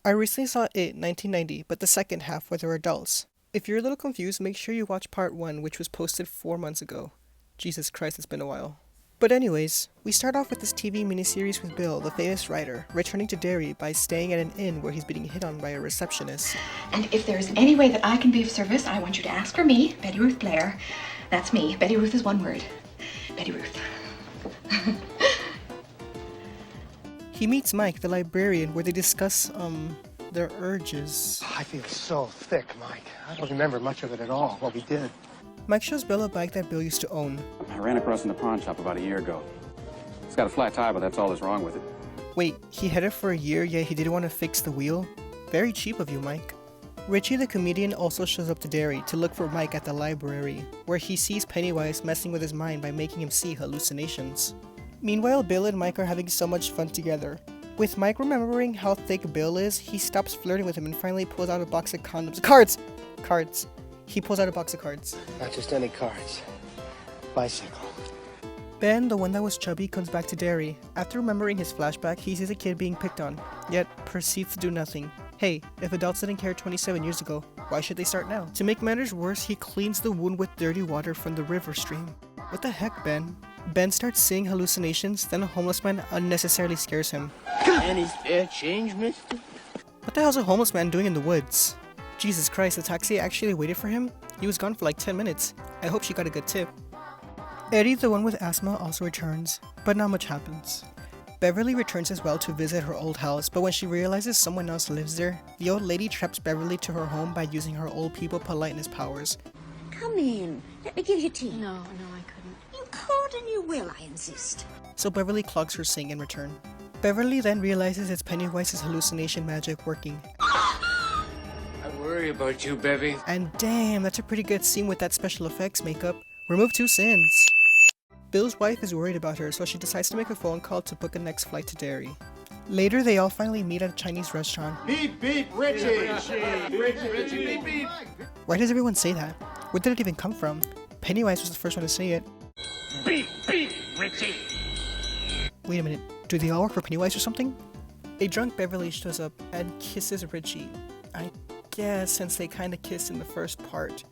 I recently saw It 1990, but the second half where they're adults. If you're a little confused, make sure you watch part 1, which was posted 4 months ago. Jesus Christ, it's been a while. But anyways, we start off with this TV miniseries with Bill, the famous writer, returning to Derry by staying at an inn where he's being hit on by a receptionist. And if there's any way that I can be of service, I want you to ask for me, Betty Ruth Blair. That's me. Betty Ruth is one word. Betty Ruth. He meets Mike, the librarian, where they discuss, their urges. I feel so thick, Mike. I don't remember much of it at all, what we did. Mike shows Bill a bike that Bill used to own. I ran across in the pawn shop about a year ago. It's got a flat tire, but that's all that's wrong with it. Wait, he had it for a year, yet he didn't want to fix the wheel? Very cheap of you, Mike. Richie the comedian also shows up to Derry to look for Mike at the library, where he sees Pennywise messing with his mind by making him see hallucinations. Meanwhile, Bill and Mike are having so much fun together. With Mike remembering how thick Bill is, he stops flirting with him and finally pulls out a box of condoms. Cards! He pulls out a box of cards. Not just any cards. Bicycle. Ben, the one that was chubby, comes back to Derry. After remembering his flashback, he sees a kid being picked on, yet proceeds to do nothing. Hey, if adults didn't care 27 years ago, why should they start now? To make matters worse, he cleans the wound with dirty water from the river stream. What the heck, Ben? Ben starts seeing hallucinations, then a homeless man unnecessarily scares him. Any spare change, mister? What the hell's a homeless man doing in the woods? Jesus Christ, the taxi actually waited for him? He was gone for like 10 minutes. I hope she got a good tip. Eddie, the one with asthma, also returns, but not much happens. Beverly returns as well to visit her old house, but when she realizes someone else lives there, the old lady traps Beverly to her home by using her old people politeness powers. Come in. Let me give you tea. No, I couldn't. You could and you will, I insist. So Beverly clogs her sink in return. Beverly then realizes it's Pennywise's hallucination magic working. I worry about you, Bevy. And damn, that's a pretty good scene with that special effects makeup. Remove 2 sins. Bill's wife is worried about her, so she decides to make a phone call to book a next flight to Derry. Later, they all finally meet at a Chinese restaurant. Beep, beep, Richie! Richie, beep, beep. Why does everyone say that? Where did it even come from? Pennywise was the first one to say it. Beep, beep, Richie. Wait a minute, do they all work for Pennywise or something? A drunk Beverly shows up and kisses Richie. I guess since they kinda kissed in the first part.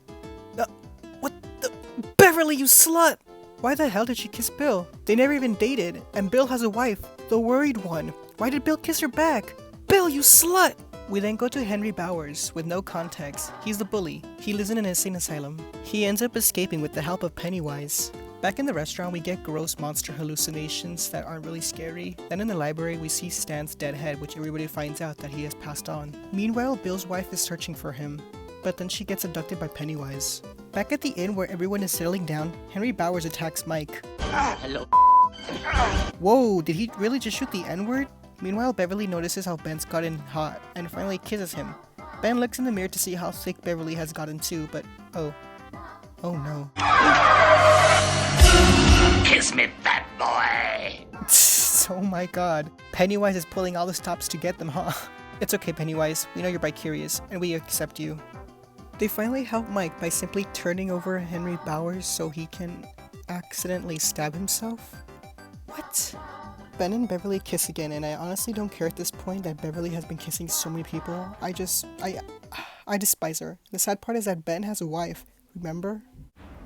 What the? Beverly, you slut! Why the hell did she kiss Bill? They never even dated, and Bill has a wife, the worried one. Why did Bill kiss her back? Bill, you slut! We then go to Henry Bowers, with no context. He's the bully. He lives in an insane asylum. He ends up escaping with the help of Pennywise. Back in the restaurant, we get gross monster hallucinations that aren't really scary. Then in the library, we see Stan's dead head, which everybody finds out that he has passed on. Meanwhile, Bill's wife is searching for him, but then she gets abducted by Pennywise. Back at the inn where everyone is settling down, Henry Bowers attacks Mike. Hello. Whoa, did he really just shoot the N-word? Meanwhile, Beverly notices how Ben's gotten hot and finally kisses him. Ben looks in the mirror to see how thick Beverly has gotten too, but oh no. Kiss me, fat boy. Oh my god. Pennywise is pulling all the stops to get them, huh? It's okay, Pennywise. We know you're bi-curious, and we accept you. They finally help Mike by simply turning over Henry Bowers so he can accidentally stab himself? What? Ben and Beverly kiss again, and I honestly don't care at this point that Beverly has been kissing so many people. I despise her. The sad part is that Ben has a wife, remember?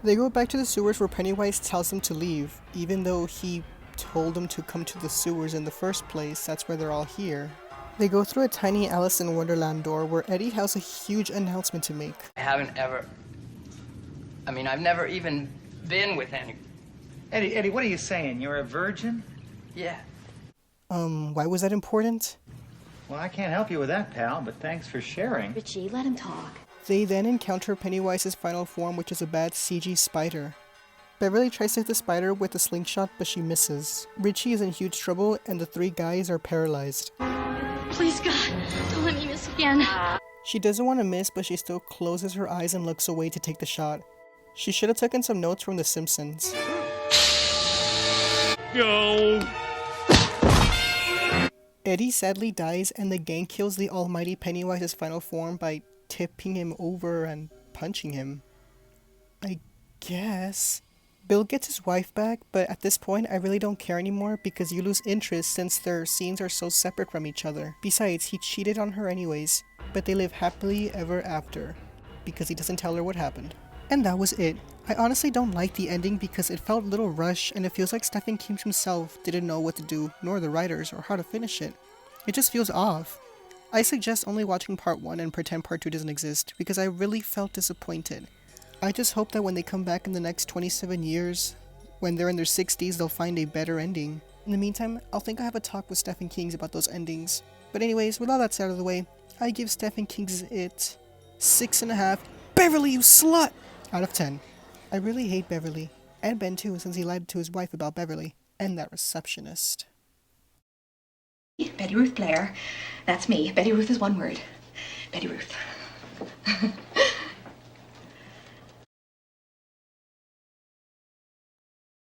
They go back to the sewers where Pennywise tells them to leave, even though he told them to come to the sewers in the first place. That's where they're all here. They go through a tiny Alice in Wonderland door where Eddie has a huge announcement to make. I've never even been with any. Eddie, what are you saying? You're a virgin? Yeah. Why was that important? Well, I can't help you with that, pal, but thanks for sharing. Richie, let him talk. They then encounter Pennywise's final form, which is a bad CG spider. Beverly tries to hit the spider with a slingshot, but she misses. Richie is in huge trouble, and the 3 guys are paralyzed. Please, God, don't let me miss again. She doesn't want to miss, but she still closes her eyes and looks away to take the shot. She should have taken some notes from The Simpsons. No. Eddie sadly dies, and the gang kills the almighty Pennywise's final form by tipping him over and punching him. I guess. Bill gets his wife back, but at this point I really don't care anymore because you lose interest since their scenes are so separate from each other. Besides, he cheated on her anyways, but they live happily ever after because he doesn't tell her what happened. And that was it. I honestly don't like the ending because it felt a little rushed and it feels like Stephen King himself didn't know what to do, nor the writers, or how to finish it. It just feels off. I suggest only watching part 1 and pretend part 2 doesn't exist because I really felt disappointed. I just hope that when they come back in the next 27 years, when they're in their 60s, they'll find a better ending. In the meantime, I'll think I have a talk with Stephen King about those endings. But anyways, with all that out of the way, I give Stephen King's It 6.5 Beverly, you slut! Out of 10. I really hate Beverly. And Ben too, since he lied to his wife about Beverly. And that receptionist. Betty Ruth Blair. That's me. Betty Ruth is one word. Betty Ruth.